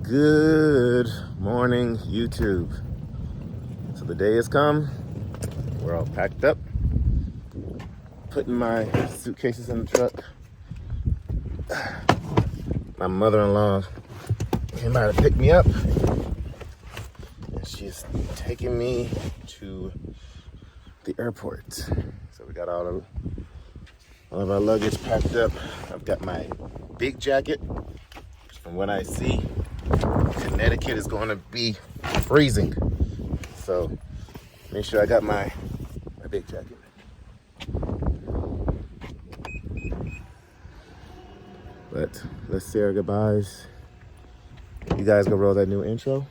Good morning, YouTube. So the day has come. We're all packed up. Putting my suitcases in the truck. My mother-in-law came by to pick me up. And she's taking me to the airport. So we got all of our luggage packed up. I've got my big jacket. From what I see, Connecticut is going to be freezing. So make sure I got my big jacket. But let's say our goodbyes. You guys go roll that new intro,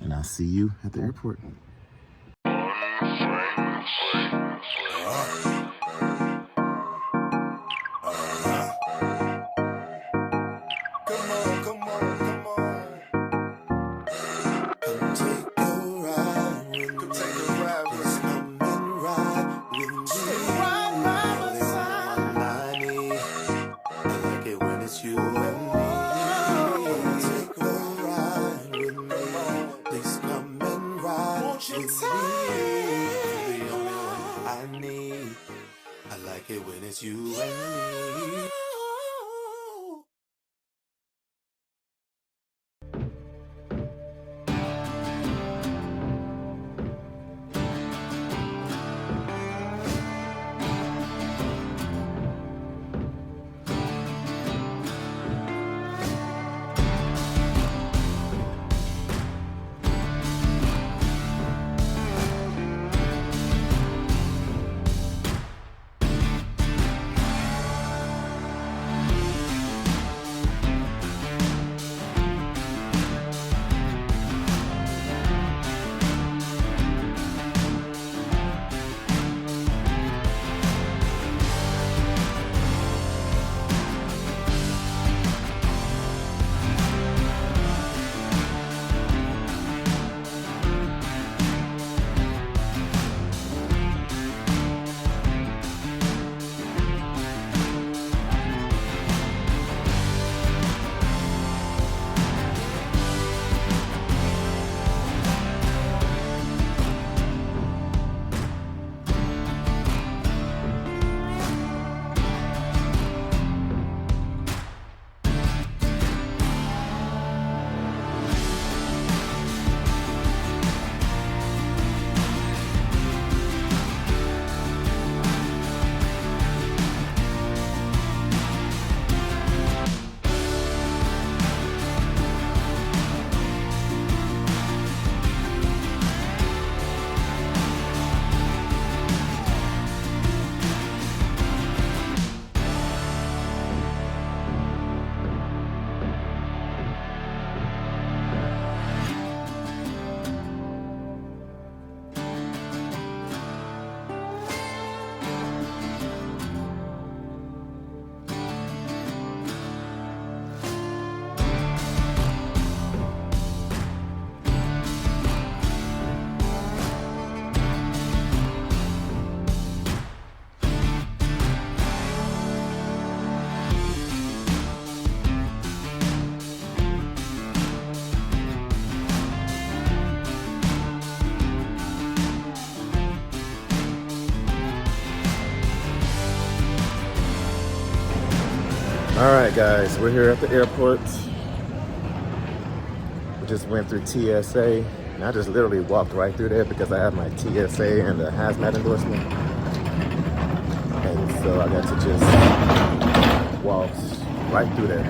and I'll see you at the airport. When it's you and me. All right, guys, we're here at the airport. We just went through TSA, and I just literally walked right through there because I have my TSA and the hazmat endorsement. And so I got to just walk right through there.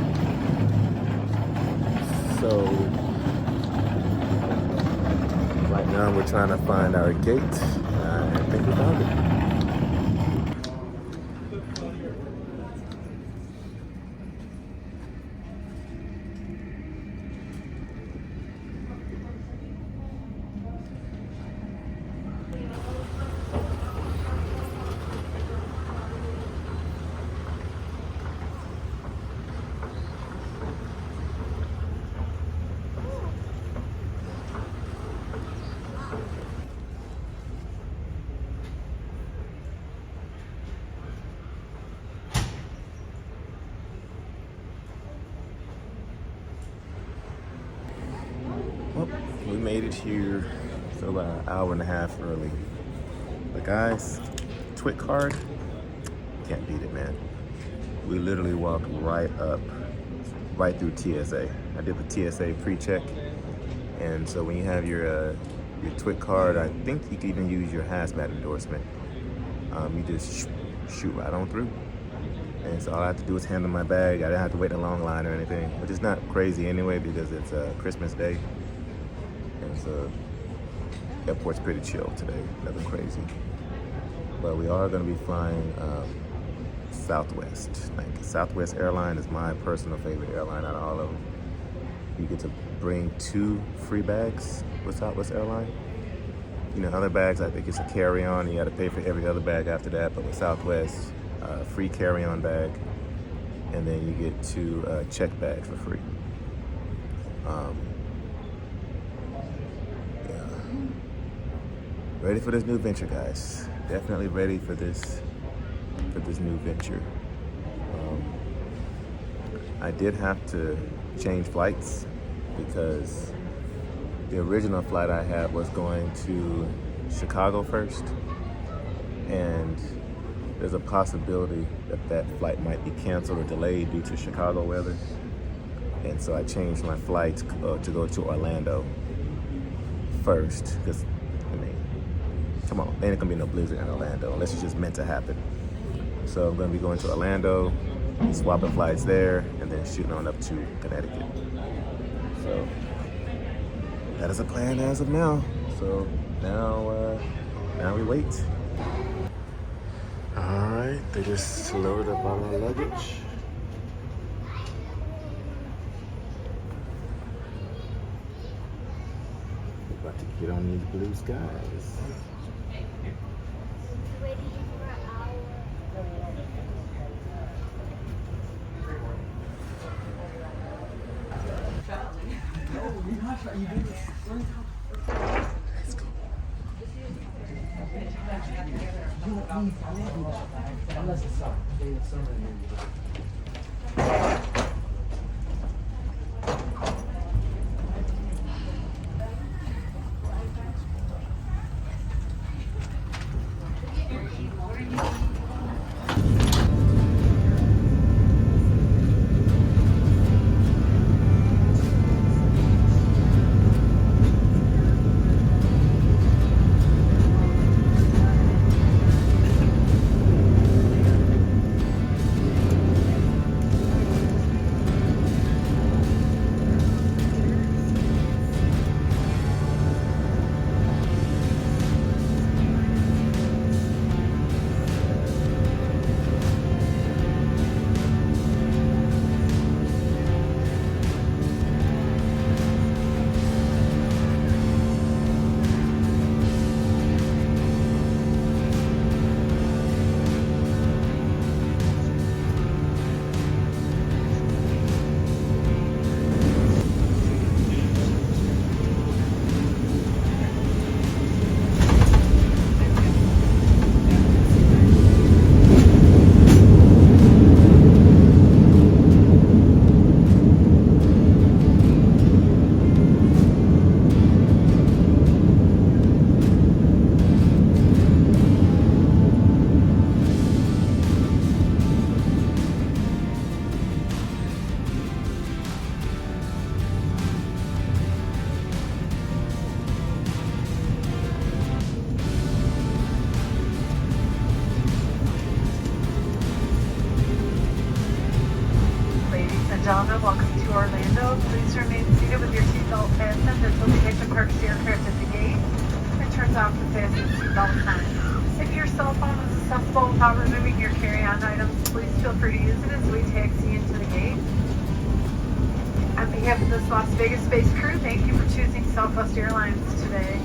So right now we're trying to find our gate. I think we found it. made it here, so about an hour and a half early. But guys, Twit card, can't beat it, man. We literally walked right through TSA. I did the TSA pre-check, and so when you have your Twit card, I think you can even use your hazmat endorsement. You just shoot right on through. And so all I have to do is hand them my bag. I didn't have to wait in a long line or anything, which is not crazy anyway because it's Christmas Day. And so airport's pretty chill today, nothing crazy. But we are gonna be flying Southwest. Like Southwest airline is my personal favorite airline out of all of them. You get to bring 2 free bags with Southwest airline. You know, other bags, I think it's a carry-on. You got to pay for every other bag after that. But with Southwest, free carry-on bag, and then you get 2 check bags for free. Yeah. Ready for this new venture, guys. Definitely ready for this new venture. I did have to change flights because the original flight I had was going to Chicago first, and there's a possibility that flight might be canceled or delayed due to Chicago weather. And so I changed my flight to go to Orlando first, because, I mean, come on, there ain't gonna be no blizzard in Orlando unless it's just meant to happen. So I'm gonna be going to Orlando, swapping flights there, and then shooting on up to Connecticut. So that is a plan as of now. So now we wait. All right, they just loaded up all our luggage. We're about to get on these blue skies. Let's go. Gentlemen, welcome to Orlando. Please remain seated with your seatbelt fastened until the Dayton parks the aircraft at the gate and turns off the fasten seatbelt sign. If your cell phone is accessible without removing your carry-on items, please feel free to use it as we taxi into the gate. On behalf of this Las Vegas-based crew, thank you for choosing Southwest Airlines today.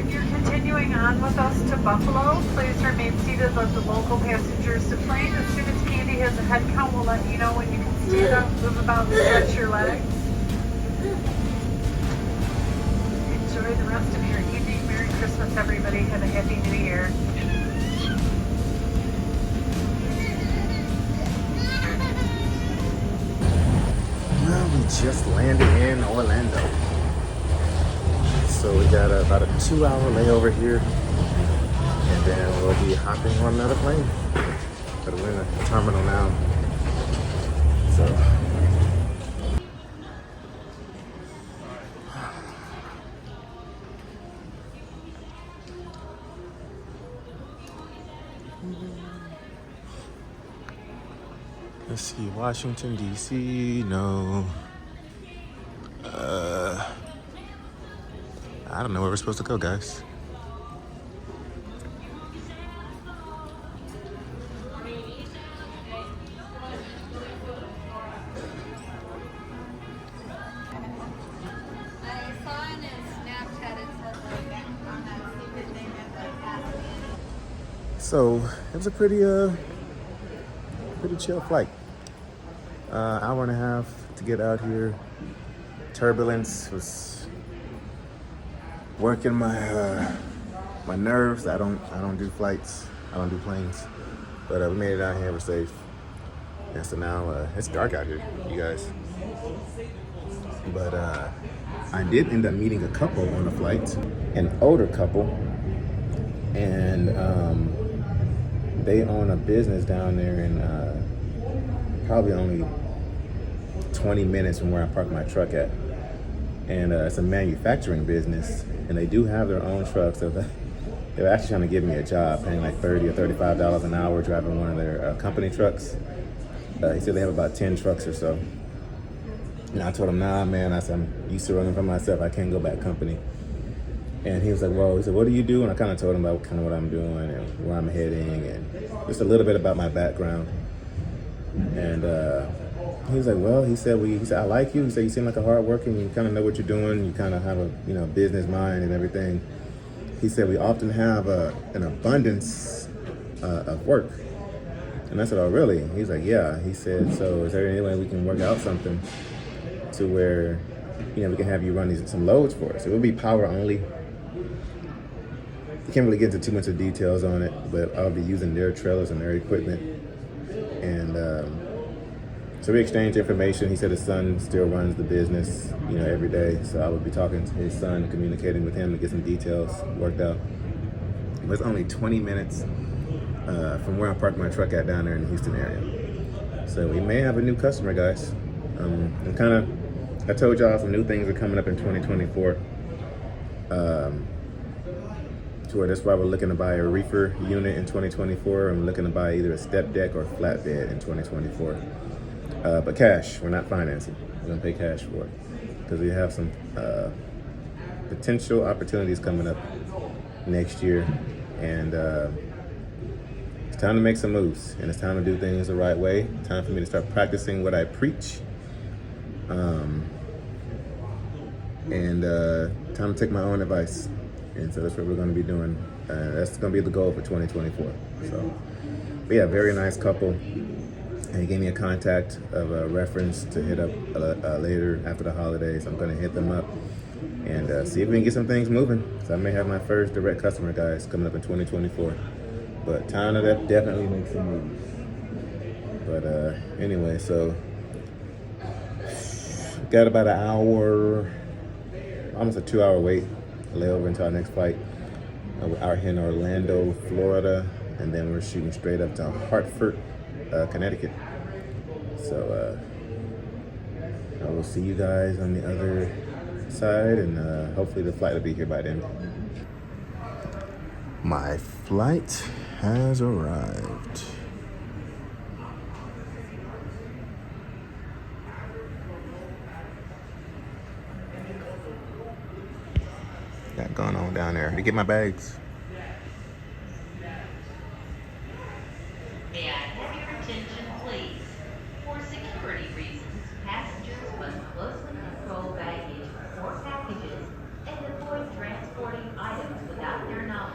If you're continuing on with us to Buffalo, please remain seated. Let the local passengers deplane. As soon as Candy has a head count, we'll let you know when you can stand up, move about, and stretch your legs. Enjoy the rest of your evening. Merry Christmas, everybody. Have a Happy New Year. Well, we just landed in Orlando. So we got about a 2-hour layover here, and then we'll be hopping on another plane. But we're in the terminal now. So let's see, Washington, D.C., no. I don't know where we're supposed to go, guys. So it was a pretty chill flight. Hour and a half to get out here. Turbulence was working my my nerves. I don't do flights. I don't do planes. But we made it out here. We're safe. And so now it's dark out here, you guys. But I did end up meeting a couple on the flight, an older couple, and they own a business down there in probably only 20 minutes from where I park my truck at. And it's a manufacturing business, and they do have their own trucks. So they're actually trying to give me a job, paying like $30 or $35 an hour driving one of their company trucks. He said they have about 10 trucks or so. And I told him, nah, man, I said, I'm used to running for myself. I can't go back company. And he was like, well, he said, what do you do? And I kind of told him about kind of what I'm doing and where I'm heading and just a little bit about my background. And he was like, well, he said, I like you. He said, you seem like a hard worker and you kind of know what you're doing. You kind of have a, business mind and everything. He said, we often have an abundance of work. And I said, oh, really? He's like, yeah. He said, so is there any way we can work out something to where, we can have you run some loads for us? It will be power only. You can't really get into too much of details on it, but I'll be using their trailers and their equipment. And so we exchanged information. He said his son still runs the business, every day. So I would be talking to his son, communicating with him to get some details worked out. It was only 20 minutes from where I parked my truck at down there in the Houston area. So we may have a new customer, guys. I told y'all some new things are coming up in 2024. To where that's why we're looking to buy a reefer unit in 2024. I'm looking to buy either a step deck or flatbed in 2024. But cash, we're not financing. We're gonna pay cash for it because we have some potential opportunities coming up next year, and it's time to make some moves, and it's time to do things the right way. Time for me to start practicing what I preach, and time to take my own advice. And so that's what we're going to be doing. That's going to be the goal for 2024. So, but yeah, very nice couple. And he gave me a contact of a reference to hit up later after the holidays. I'm going to hit them up and see if we can get some things moving. So I may have my first direct customer, guys, coming up in 2024. But time to definitely make some moves. But anyway, so got about an hour, almost a 2-hour wait. Layover into our next flight. We're out here in Orlando, Florida, and then we're shooting straight up to Hartford, Connecticut. So I will see you guys on the other side, and hopefully the flight will be here by then. My flight has arrived. Got going on down there to get my bags. May I have your attention, please? For security reasons, passengers must closely control baggage or packages and avoid transporting items without their knowledge.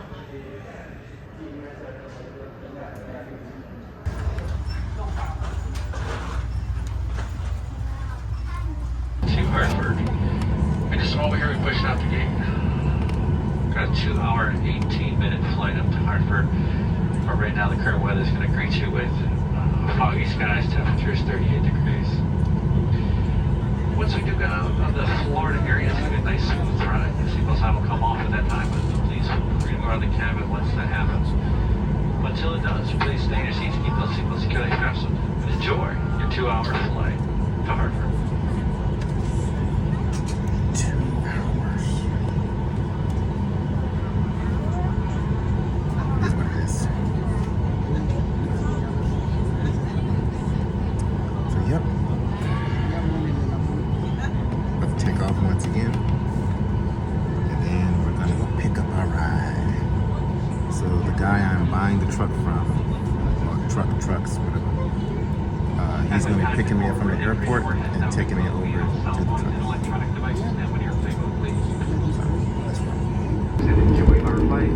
To Hartford. I just over here, we pushing out the gate. Got a 2-hour and 18-minute flight up to Hartford. But right now, the current weather is going to greet you with foggy skies, temperatures 38 degrees. Once we do get out of the Florida area, it's going to be a nice smooth ride. The seatbelts on enjoy your 2-hour flight to Hartford. 2 hours. It is what it is. So, yep. About to take off once again. And then we're gonna go pick up our ride. So the guy I'm buying the truck from, or trucks, whatever, he's gonna be picking me up from the airport and taking me over to the truck. Electronic devices and when you're thankful, please. So, let's roll. And enjoy our flight.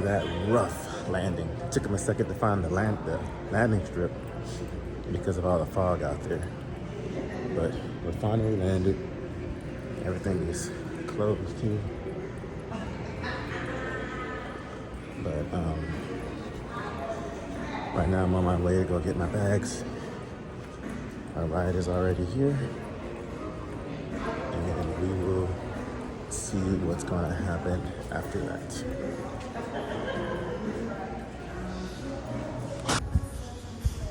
that rough landing. It took him a second to find the landing strip because of all the fog out there. But we finally landed. Everything is closed here. But right now I'm on my way to go get my bags. Our ride is already here. And we will see what's gonna happen after that.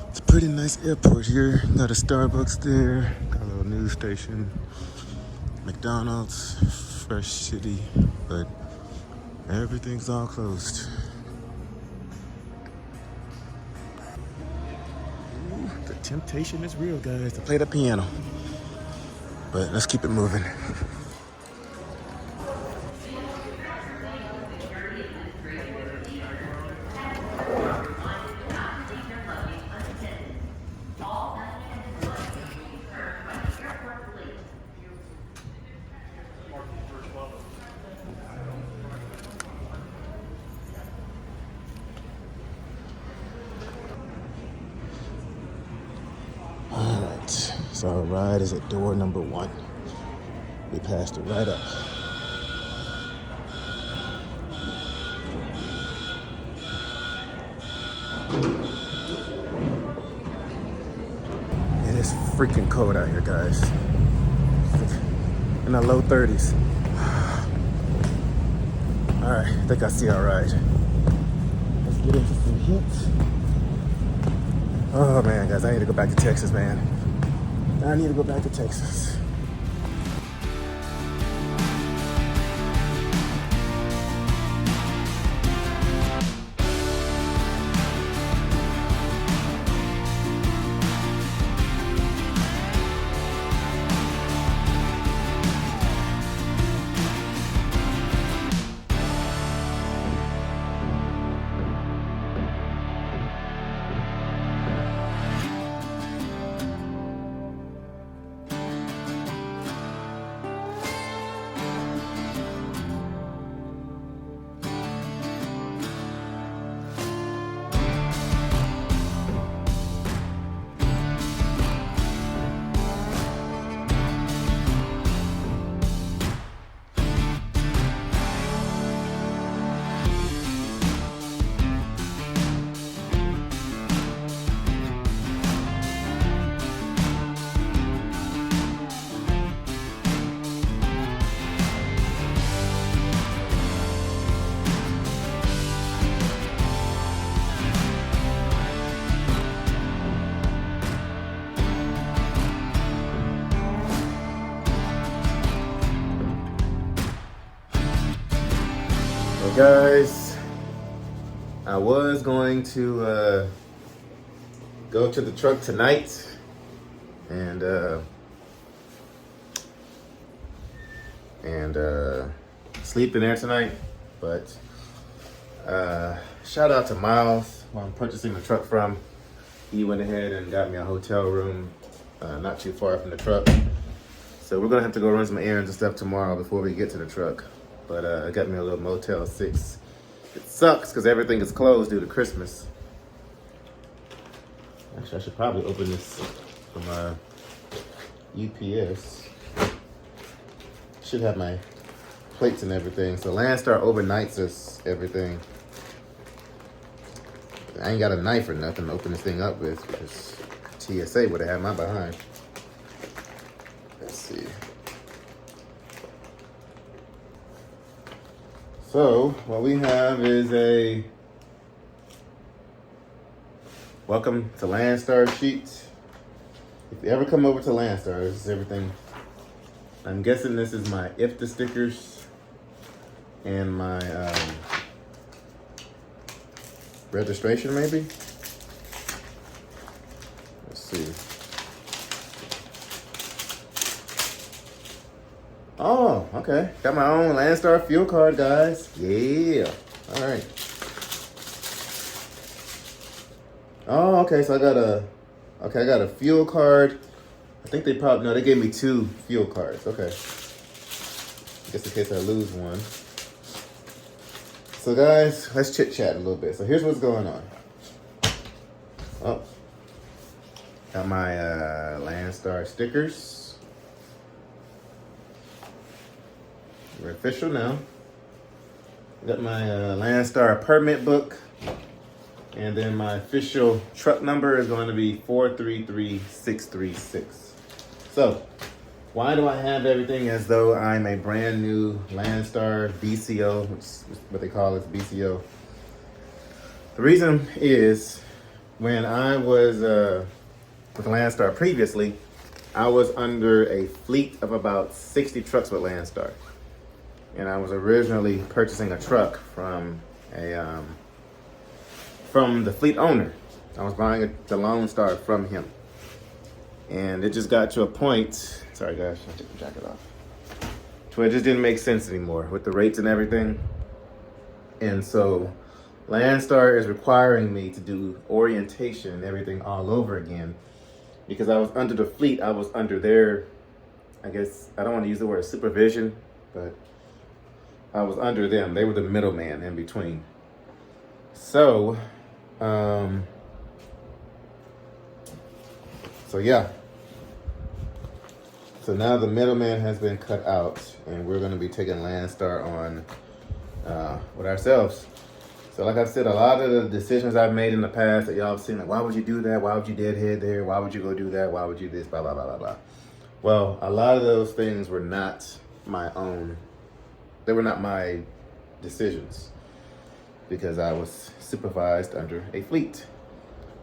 It's a pretty nice airport here. Got a Starbucks there, got a little news station, McDonald's, Fresh City, but everything's all closed. Ooh, the temptation is real, guys, to play the piano. But let's keep it moving. So our ride is at door number 1. We passed it right up. It is freaking cold out here, guys. In the low 30s. All right, I think I see our ride. Let's get into some hits. Oh man, guys, I need to go back to Texas, man. I need to go back to Texas. Guys, I was going to go to the truck tonight and sleep in there tonight, but shout out to Miles, who I'm purchasing the truck from. He went ahead and got me a hotel room not too far from the truck, so we're gonna have to go run some errands and stuff tomorrow before we get to the truck. But I got me a little Motel 6. It sucks because everything is closed due to Christmas. Actually, I should probably open this from UPS. Should have my plates and everything. So Landstar overnights us everything. I ain't got a knife or nothing to open this thing up with because TSA would have had my behind. Let's see. So what we have is a welcome to Landstar sheet. If you ever come over to Landstar, this is everything. I'm guessing this is my IFTA stickers and my registration maybe. Let's see. Oh, okay. Got my own Landstar fuel card, guys. Yeah. All right. Oh, okay. So I got a fuel card. I think they gave me 2 fuel cards. Okay. I guess in case I lose one. So guys, let's chit chat a little bit. So here's what's going on. Oh, got my LoneStar stickers. We're official now. Got my LoneStar permit book. And then my official truck number is going to be 433636. So, why do I have everything as though I'm a brand new LoneStar BCO, which is what they call it, BCO? The reason is, when I was with LoneStar previously, I was under a fleet of about 60 trucks with LoneStar. And I was originally purchasing a truck from the fleet owner. I was buying the LoneStar from him. And it just got to a point, sorry guys, I took the jacket off, to where it just didn't make sense anymore with the rates and everything. And so LoneStar is requiring me to do orientation and everything all over again, because I was under the fleet. I was under their, I guess, I don't want to use the word supervision, but I was under them. They were the middleman in between. So, yeah. So now the middleman has been cut out, and we're going to be taking LoneStar on with ourselves. So like I said, a lot of the decisions I've made in the past that y'all have seen, like, why would you do that? Why would you deadhead there? Why would you go do that? Why would you this? Blah, blah, blah, blah, blah. Well, a lot of those things were not my own. They were not my decisions, because I was supervised under a fleet.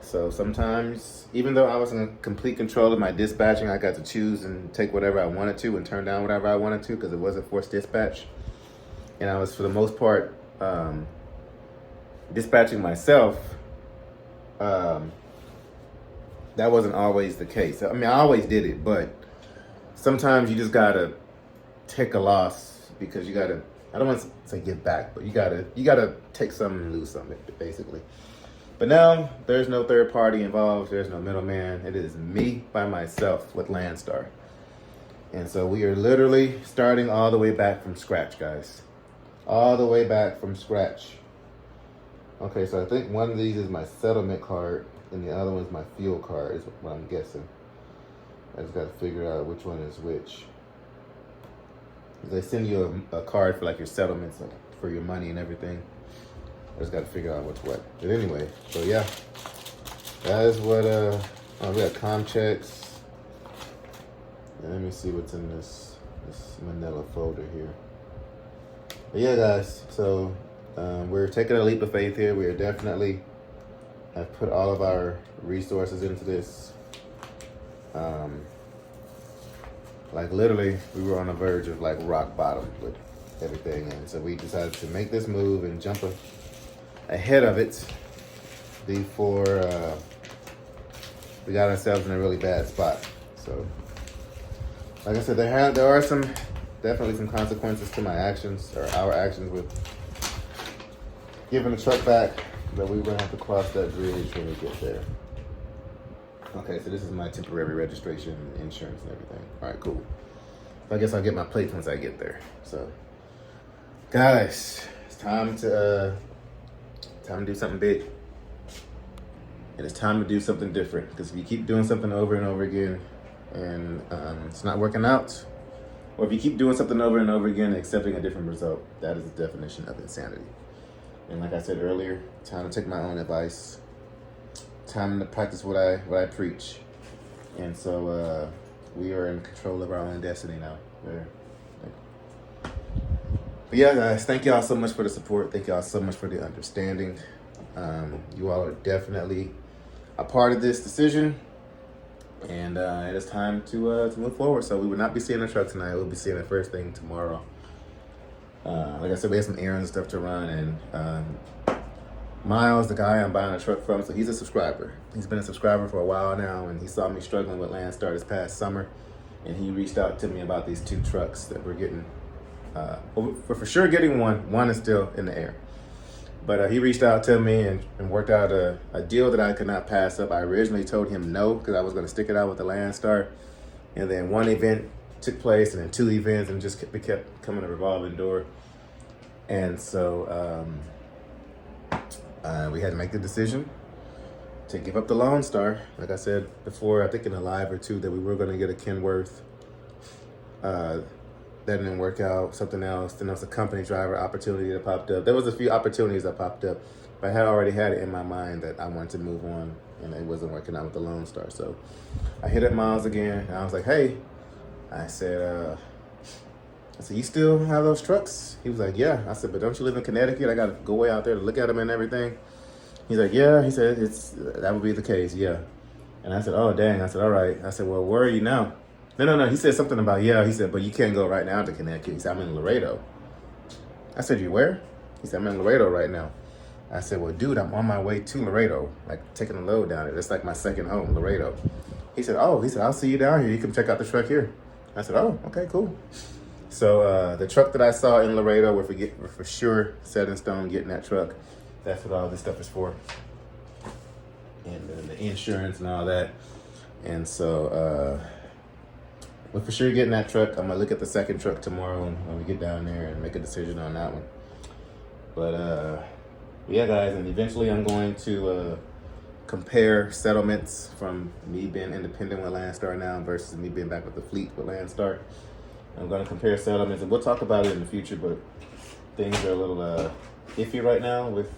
So sometimes, even though I was in complete control of my dispatching, I got to choose and take whatever I wanted to and turn down whatever I wanted to, because it wasn't forced dispatch. And I was, for the most part, dispatching myself. That wasn't always the case. I mean, I always did it, but sometimes you just gotta take a loss, because you gotta, I don't want to say give back, but you gotta take something and lose something, basically. But now there's no third party involved. There's no middleman. It is me by myself with LoneStar. And so we are literally starting all the way back from scratch, guys. All the way back from scratch. Okay, so I think one of these is my settlement card, and the other one is my fuel card, is what I'm guessing. I just got to figure out which one is which. They send you a card for like your settlements, like for your money and everything. I just got to figure out what's what. But anyway, so yeah, that is what, we got com checks. And let me see what's in this manila folder here. But yeah, guys, so we're taking a leap of faith here. We are definitely have put all of our resources into this. Like literally, we were on the verge of like rock bottom with everything, and so we decided to make this move and jump ahead of it before we got ourselves in a really bad spot. So, like I said, there are definitely some consequences to my actions, or our actions, with giving the truck back, but we're gonna have to cross that bridge when we get there. Okay, so this is my temporary registration, insurance, and everything. All right, cool. So I guess I'll get my plates once I get there. So, guys, it's time to do something big. And it's time to do something different. Because if you keep doing something over and over again, and it's not working out, or if you keep doing something over and over again and accepting a different result, that is the definition of insanity. And like I said earlier, time to take my own advice. Time to practice what I preach. And so we are in control of our own destiny now. But yeah, guys, thank y'all so much for the support. Thank y'all so much for the understanding. You all are definitely a part of this decision. And it is time to move forward. So we will not be seeing the truck tonight. We'll be seeing it first thing tomorrow. Like I said, we have some errands and stuff to run, and Miles, the guy I'm buying a truck from, so he's a subscriber. He's been a subscriber for a while now, and he saw me struggling with LoneStar this past summer, and he reached out to me about these 2 trucks that we're getting. For sure getting one. One is still in the air. But he reached out to me and worked out a deal that I could not pass up. I originally told him no, because I was going to stick it out with the LoneStar. And then one event took place, and then 2 events, and just kept coming a revolving door. And so we had to make the decision to give up the Lone Star. Like I said before, I think in a live or two, that we were going to get a Kenworth. That didn't work out. Something else. Then there was a company driver opportunity that popped up. There was a few opportunities that popped up, but I had already had it in my mind that I wanted to move on, and it wasn't working out with the Lone Star. So I hit up Miles again, and I was like, hey, I said, you still have those trucks? He was like, yeah. I said, but don't you live in Connecticut? I got to go way out there to look at them and everything. He's like, yeah. He said, that would be the case, yeah. And I said, oh, dang. I said, all right. I said, well, where are you now? No. He said something about, yeah. He said, but you can't go right now to Connecticut. He said, I'm in Laredo. I said, you where? He said, I'm in Laredo right now. I said, well, dude, I'm on my way to Laredo, like taking a load down there. It's like my second home, Laredo. He said, I'll see you down here. You can check out the truck here. I said, oh, okay, cool. So the truck that I saw in Laredo, we're for sure set in stone getting that truck. That's what all this stuff is for. And the insurance and all that. And so we're for sure getting that truck. I'm gonna look at the second truck tomorrow when we get down there and make a decision on that one. But yeah, guys, and eventually I'm going to compare settlements from me being independent with Landstar now versus me being back with the fleet with Landstar. I'm going to compare settlements, and we'll talk about it in the future, but things are a little iffy right now with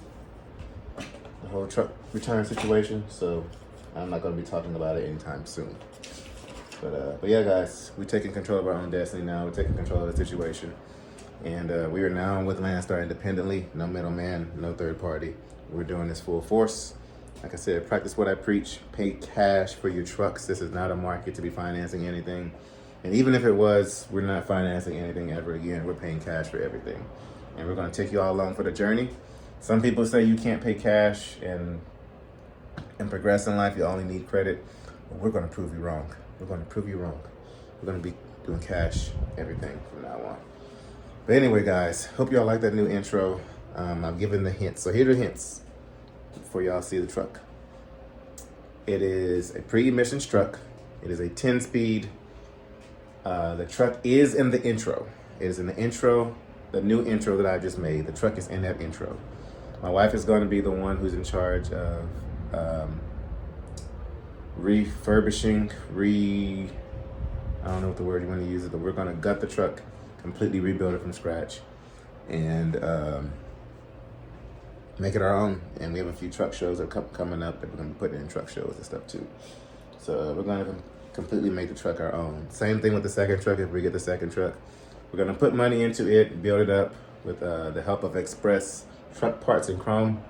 the whole truck return situation, so I'm not going to be talking about it anytime soon. But yeah, guys, we're taking control of our own destiny now. We're taking control of the situation, and we are now with Landstar independently. No middleman, no third party. We're doing this full force. Like I said, practice what I preach. Pay cash for your trucks. This is not a market to be financing anything. And even if it was, we're not financing anything ever again. We're paying cash for everything. And we're going to take you all along for the journey. Some people say you can't pay cash and progress in life. You only need credit. But we're going to prove you wrong. We're going to prove you wrong. We're going to be doing cash everything from now on. But anyway, guys, hope y'all like that new intro. I've given the hints. So here are the hints before y'all see the truck. It is a pre-emissions truck. It is a 10-speed. The truck is in the intro. It is in the intro, the new intro that I just made. The truck is in that intro. My wife is going to be the one who's in charge of refurbishing, I don't know what the word you want to use it, but we're going to gut the truck, completely rebuild it from scratch, and make it our own. And we have a few truck shows that are coming up that we're going to be putting in truck shows and stuff too. So we're going to completely make the truck our own. Same thing with the second truck. If we get the second truck, we're going to put money into it, build it up with the help of Express Truck Parts and Chrome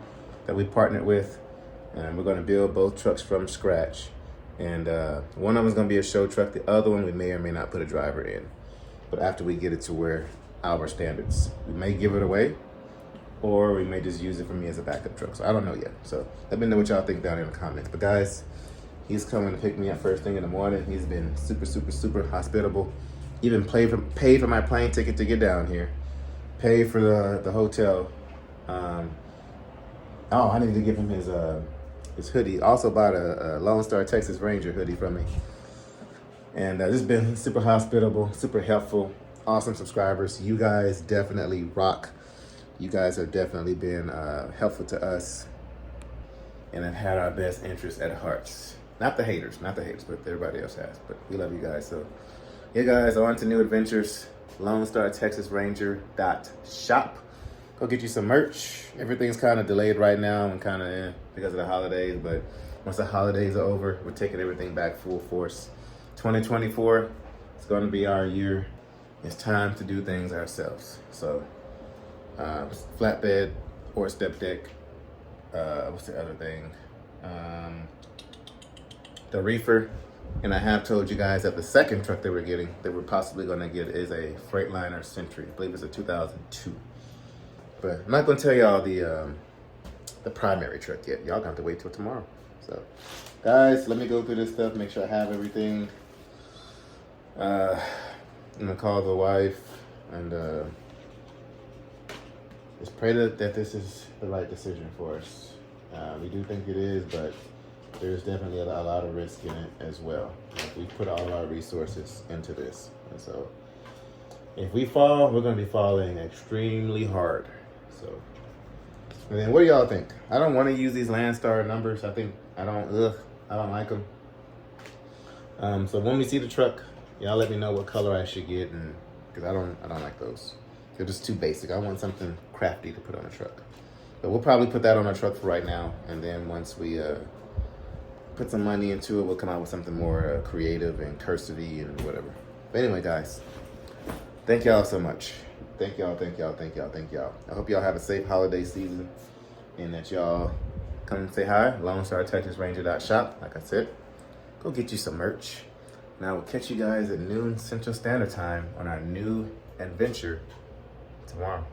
that we partnered with. And we're going to build both trucks from scratch. And one of them is going to be a show truck. The other one we may or may not put a driver in. But after we get it to where our standards, we may give it away, or we may just use it for me as a backup truck. So I don't know yet. So let me know what y'all think down in the comments. But guys, he's coming to pick me up first thing in the morning. He's been super hospitable. Even paid for my plane ticket to get down here. Paid for the hotel. I need to give him his hoodie. Also bought a LoneStarTexasRanger hoodie from me. And this has been super hospitable, super helpful, awesome subscribers. You guys definitely rock. You guys have definitely been helpful to us and have had our best interests at heart. Not the haters, but everybody else has. But we love you guys. So, yeah, guys, on to new adventures. LoneStarTexasRanger.shop. Go get you some merch. Everything's kind of delayed right now and kind of because of the holidays. But once the holidays are over, we're taking everything back full force. 2024 is going to be our year. It's time to do things ourselves. So, flatbed or step deck. What's the other thing? The reefer. And I have told you guys that the second truck that we're possibly going to get is a Freightliner Century. I believe it's a 2002. But I'm not going to tell y'all the primary truck yet. Y'all going to have to wait till tomorrow. So, guys, let me go through this stuff, make sure I have everything. I'm going to call the wife and just pray that this is the right decision for us. We do think it is, but there's definitely a lot of risk in it as well. We put all our resources into this. And so If we fall, we're gonna be falling extremely hard. So, and then what do y'all think? I don't want to use these LoneStar numbers. I don't like them. So when we see the truck, y'all let me know what color I should get, and because I don't like those. They're just too basic. I want something crafty to put on a truck. But we'll probably put that on our truck for right now, and then once we put some money into it, we'll come out with something more creative and cursive-y and whatever. But anyway, guys, thank y'all so much. Thank y'all. I hope y'all have a safe holiday season, and that y'all come and say hi. LoneStarTexasRanger.shop. Like I said, go get you some merch. And I will catch you guys at noon Central Standard Time on our new adventure tomorrow.